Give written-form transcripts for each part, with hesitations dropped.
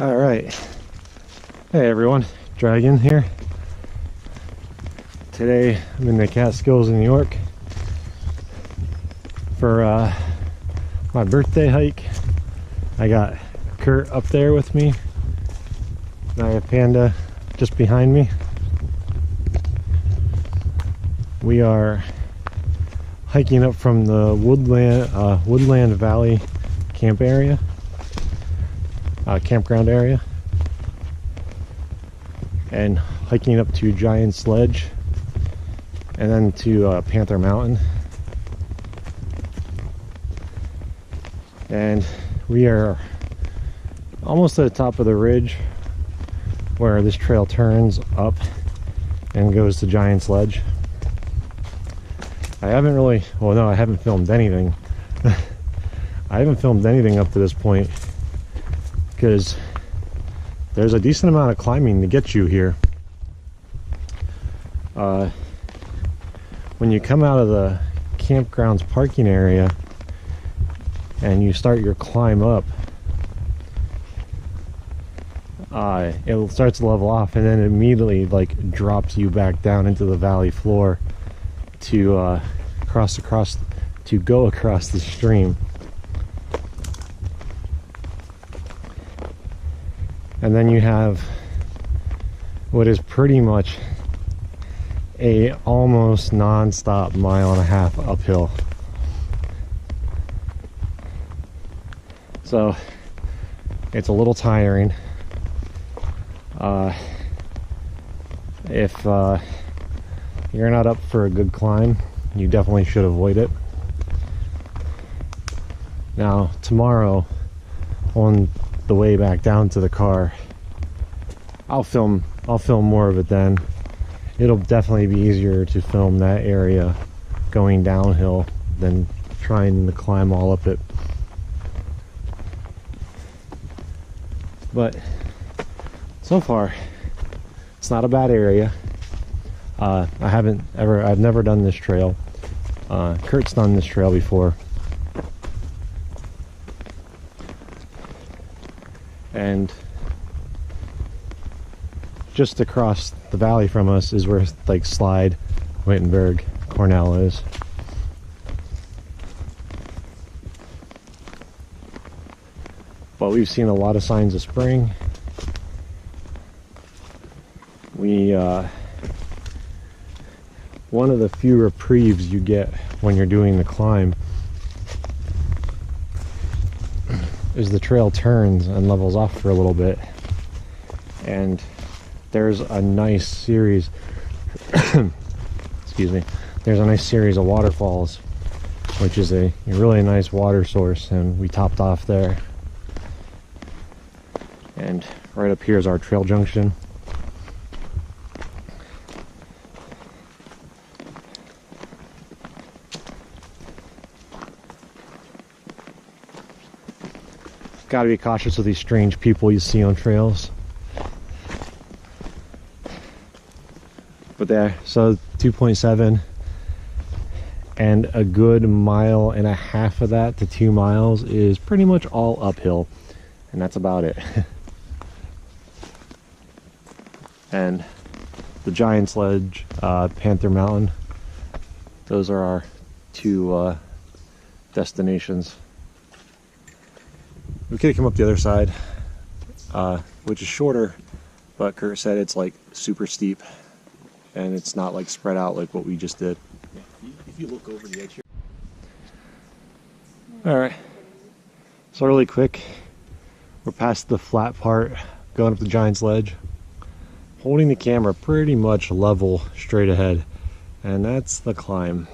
All right. Hey everyone, Dragon here. Today I'm in the Catskills in New York for my birthday hike. I got Kurt up there with me, and I have Panda just behind me. We are hiking up from the Woodland Valley campground area, and hiking up to Giant Sledge and then to Panther Mountain. And we are almost at the top of the ridge where this trail turns up and goes to Giant Sledge. I haven't really, well no, I haven't filmed anything. I haven't filmed anything up to this point because there's a decent amount of climbing to get you here. When you come out of the campground's parking area and you start your climb up, it starts to level off and then immediately like drops you back down into the valley floor to go across the stream. And then you have what is pretty much a almost non-stop 1.5 miles uphill. So it's a little tiring. If you're not up for a good climb, you definitely should avoid it. Now tomorrow, on the way back down to the car, I'll film more of it then. It'll definitely be easier to film that area going downhill than trying to climb all up it. But so far it's not a bad area. I've never done this trail. Kurt's done this trail before. And just across the valley from us is where like Slide, Wittenberg, Cornell is. But we've seen a lot of signs of spring. One of the few reprieves you get when you're doing the climb is the trail turns and levels off for a little bit, and there's a nice series excuse me, there's a nice series of waterfalls, which is a really nice water source, and we topped off there. And right up here is our trail junction. Gotta be cautious of these strange people you see on trails. But there, so 2.7, and a good 1.5 miles of that to 2 miles is pretty much all uphill, and that's about it. And the Giant Sledge, Panther Mountain, those are our two destinations. We could come up the other side, which is shorter, but Kurt said it's like super steep and it's not like spread out like what we just did. If you look over the edge here. Alright, so really quick, we're past the flat part, going up the Giant Sledge, holding the camera pretty much level straight ahead, and that's the climb.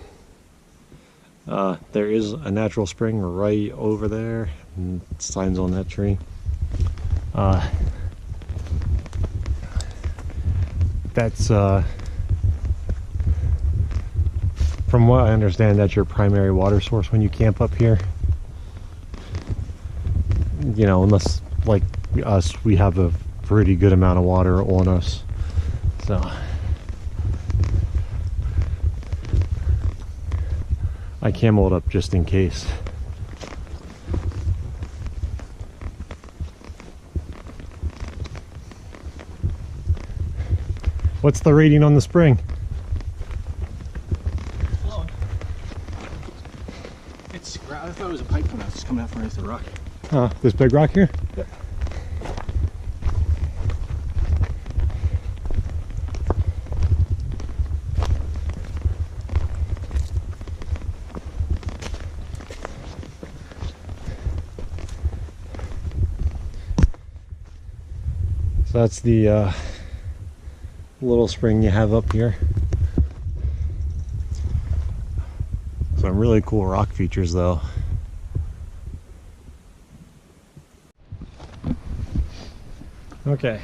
There is a natural spring right over there, and signs on that tree. That's from what I understand, that's your primary water source when you camp up here. You know, unless like us, we have a pretty good amount of water on us. So I cameled up just in case. What's the rating on the spring? It's, I thought it was a pipe when I was just coming out from underneath the rock. Oh, this big rock here? Yeah. So that's the little spring you have up here. Some really cool rock features though. Okay,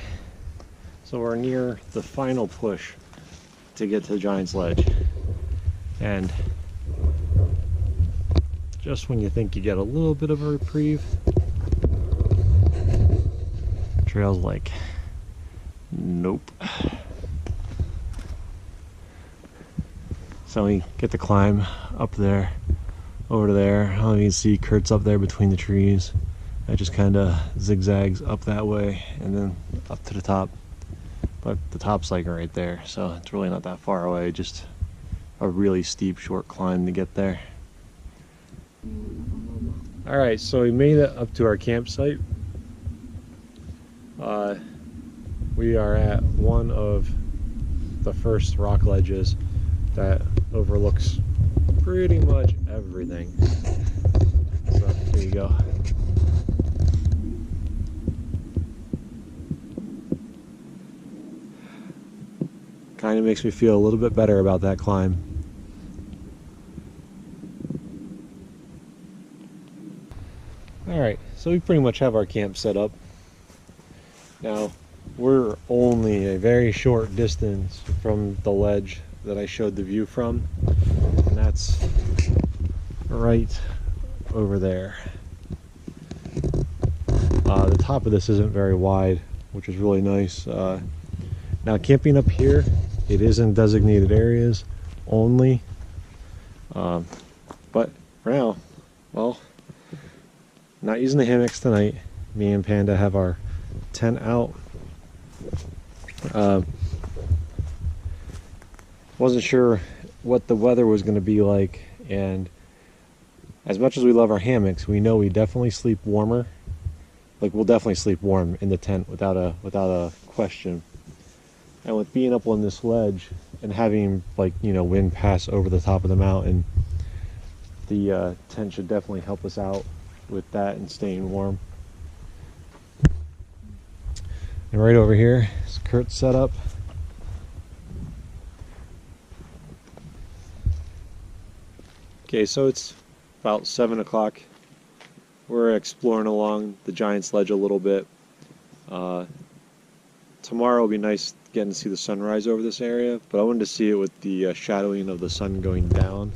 so we're near the final push to get to the Giant's Ledge. And just when you think you get a little bit of a reprieve, trail's like, nope. So we get to climb up there, over to there. I don't know if you can see Kurt's up there between the trees. It just kind of zigzags up that way and then up to the top. But the top's like right there, so it's really not that far away. Just a really steep, short climb to get there. All right, so we made it up to our campsite. We are at one of the first rock ledges that overlooks pretty much everything. So there you go. Kind of makes me feel a little bit better about that climb. Alright, so we pretty much have our camp set up. Now, we're only a very short distance from the ledge that I showed the view from, and that's right over there. The top of this isn't very wide, which is really nice. Now, camping up here, it is in designated areas only, but for now, well, not using the hammocks tonight. Me and Panda have our tent out. Wasn't sure what the weather was going to be like, and as much as we love our hammocks, we know we definitely sleep warmer. Like, we'll definitely sleep warm in the tent without a question. And with being up on this ledge and having, like, you know, wind pass over the top of the mountain, the tent should definitely help us out with that and staying warm. And right over here is Kurt's setup. Okay, so it's about 7 o'clock. We're exploring along the Giant's Ledge a little bit. Tomorrow will be nice getting to see the sunrise over this area, but I wanted to see it with the shadowing of the sun going down.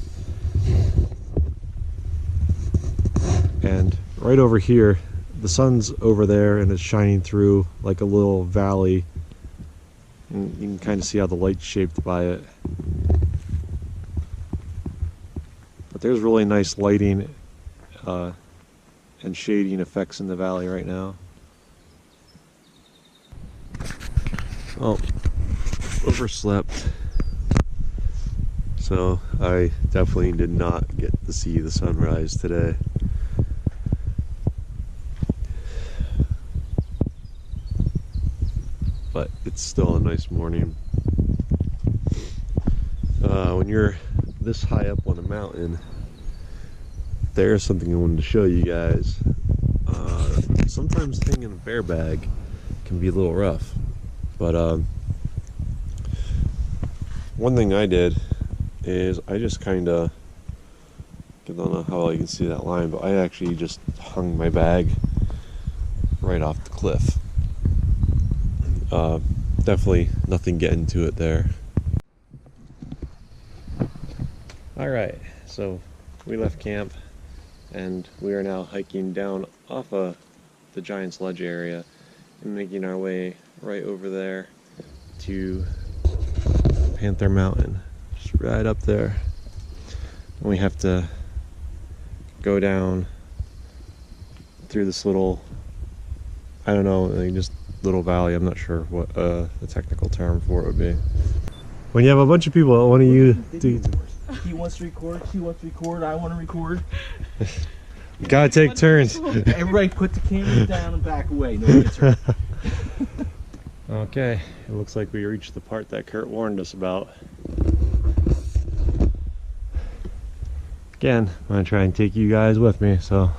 And right over here, the sun's over there and it's shining through like a little valley, and you can kind of see how the light's shaped by it. But there's really nice lighting and shading effects in the valley right now. Oh, overslept. So I definitely did not get to see the sunrise today. But it's still a nice morning. When you're this high up on a mountain, there's something I wanted to show you guys. Sometimes hanging a bear bag can be a little rough, but one thing I did is I just kind of, I don't know how well you can see that line, but I actually just hung my bag right off the cliff. Definitely nothing getting to it there. Alright, so we left camp and we are now hiking down off of the Giant's Ledge area and making our way right over there to Panther Mountain, just right up there. And we have to go down through this little, I don't know, like just little valley. I'm not sure what the technical term for it would be. When you have a bunch of people that want to use, he wants to record, she wants to record, I want to record. You gotta take turns. Everybody put the cameras down and back away. Nobody gets hurt. Okay, it looks like we reached the part that Kurt warned us about. Again, I'm gonna try and take you guys with me, so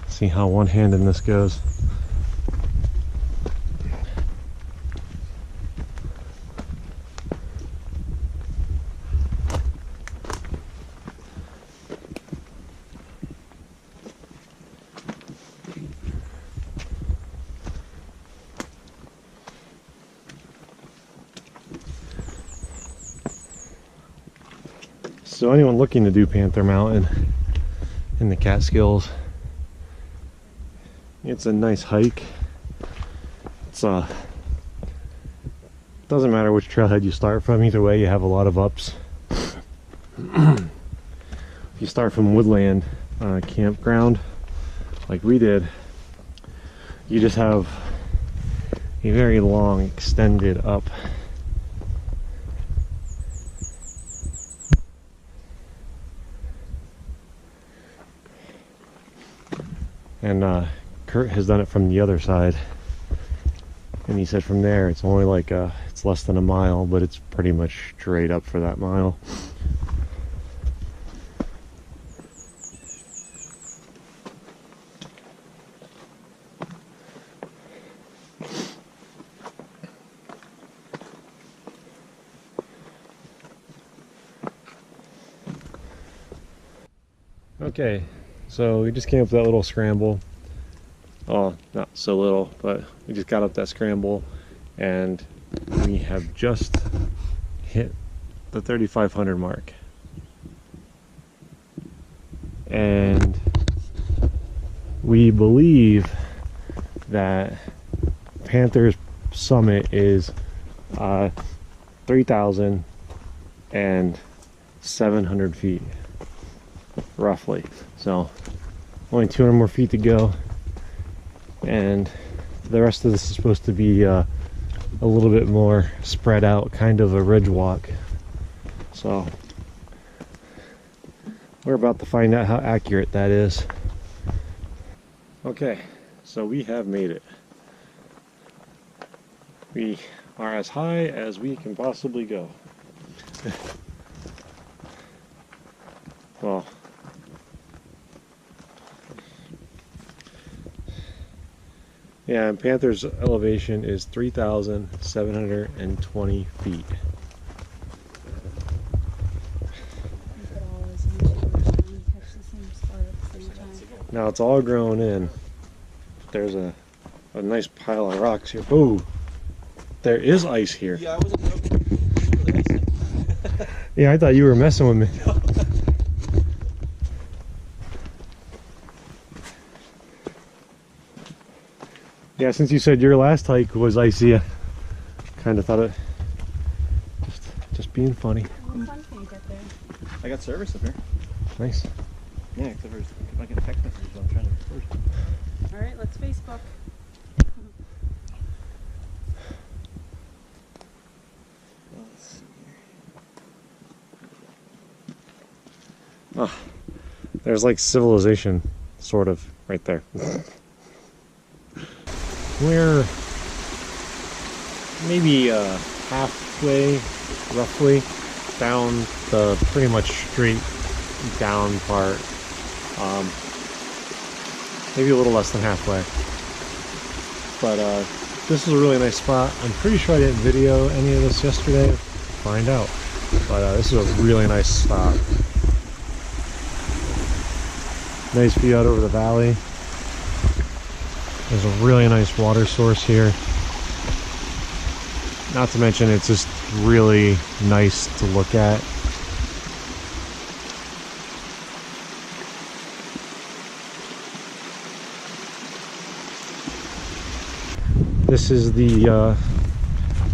see how one-handed this goes. So anyone looking to do Panther Mountain in the Catskills, it's a nice hike. It's doesn't matter which trailhead you start from, either way you have a lot of ups. If you start from Woodland Campground like we did, you just have a very long extended up. And Kurt has done it from the other side, and he said from there it's only like it's less than a mile, but it's pretty much straight up for that mile. Okay, so we just came up that little scramble. Oh, not so little, but we just got up that scramble and we have just hit the 3,500 mark. And we believe that Panther's summit is 3,700 feet. Roughly. So only 200 more feet to go, and the rest of this is supposed to be a little bit more spread out, kind of a ridge walk. So we're about to find out how accurate that is. Okay, so we have made it. We are as high as we can possibly go. Well, yeah, and Panther's elevation is 3,720 feet. Now it's all grown in. There's a nice pile of rocks here. Oh, there is ice here. Yeah, I wasn't joking. Yeah, I thought you were messing with me. Yeah, since you said your last hike was icy, I kind of thought it just being funny. What fun can you get there? I got service up here. Nice. Yeah, except for I get text messages, I'm trying to record. All right, let's Facebook. Let's see Ah, here. there's like civilization, sort of, right there. We're maybe halfway, roughly, down the pretty much straight down part. Maybe a little less than halfway. But this is a really nice spot. I'm pretty sure I didn't video any of this yesterday. Find out. But this is a really nice spot. Nice view out over the valley. There's a really nice water source here. Not to mention it's just really nice to look at. This is the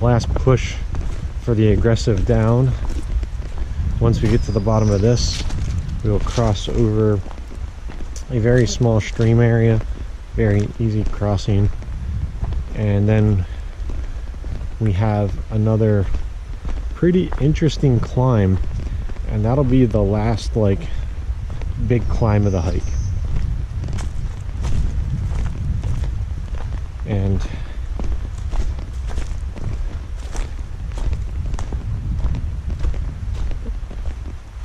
last push for the aggressive down. Once we get to the bottom of this, we will cross over a very small stream area. Very easy crossing. and then we have another pretty interesting climb, and that'll be the last like big climb of the hike. And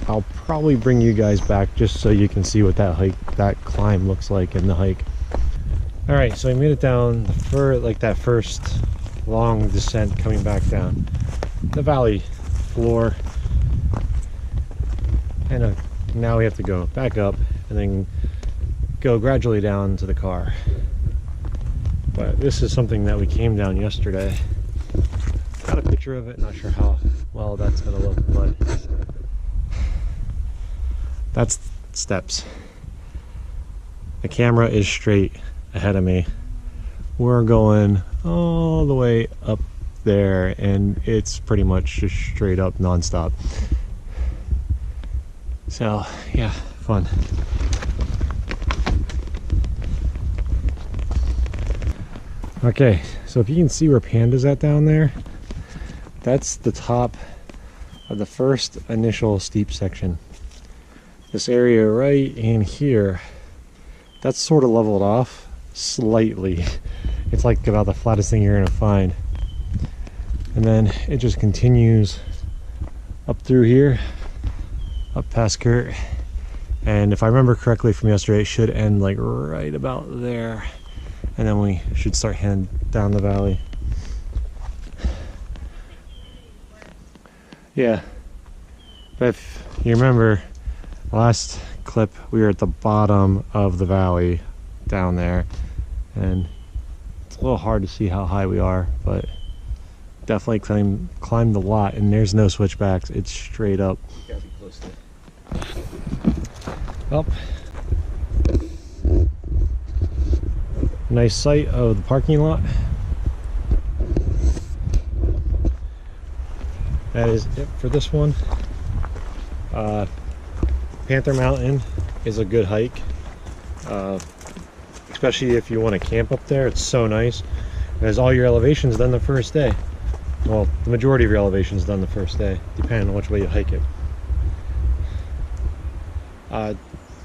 I'll probably bring you guys back just so you can see what that climb looks like in the hike. All right, so we made it down that first long descent coming back down the valley floor, and now we have to go back up and then go gradually down to the car. But this is something that we came down yesterday. Got a picture of it, not sure how well that's gonna look, but that's steps. The camera is straight ahead of me. We're going all the way up there, and it's pretty much just straight up non-stop. So yeah, fun. Okay, so if you can see where Panda's at down there, that's the top of the first initial steep section. This area right in here, that's sort of leveled off slightly. It's like about the flattest thing you're gonna find. And then it just continues up through here, up past Kurt. And if I remember correctly from yesterday, it should end like right about there. And then we should start heading down the valley. Yeah, but if you remember last clip, we were at the bottom of the valley down there, and it's a little hard to see how high we are, but definitely climbed a lot, and there's no switchbacks, it's straight up. You gotta be close to it. Up. Nice sight of the parking lot. That is it for this one. Panther Mountain is a good hike, especially if you want to camp up there. It's so nice. It has all your elevations done the first day. Well, the majority of your elevations done the first day, depending on which way you hike it.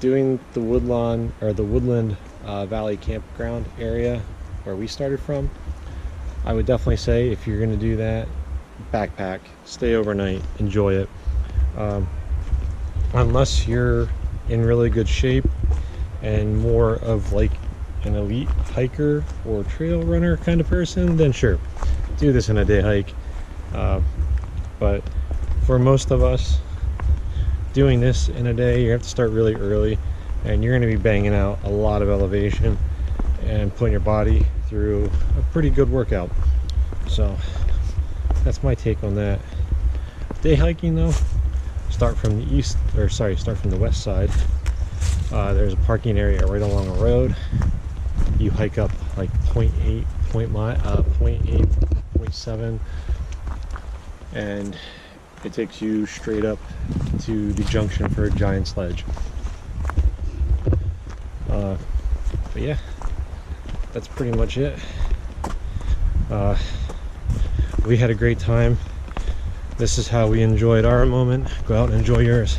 Doing the Woodland Valley Campground area where we started from, I would definitely say if you're going to do that, backpack, stay overnight, enjoy it. Unless you're in really good shape and more of like an elite hiker or trail runner kind of person, then sure, do this in a day hike. But for most of us, doing this in a day, you have to start really early, and you're going to be banging out a lot of elevation and putting your body through a pretty good workout. So that's my take on that. Day hiking though, start from the west side. There's a parking area right along the road. You hike up like 0.8, 0.7, and it takes you straight up to the junction for a giant sledge. But yeah, that's pretty much it. We had a great time. This is how we enjoyed our moment. Go out and enjoy yours.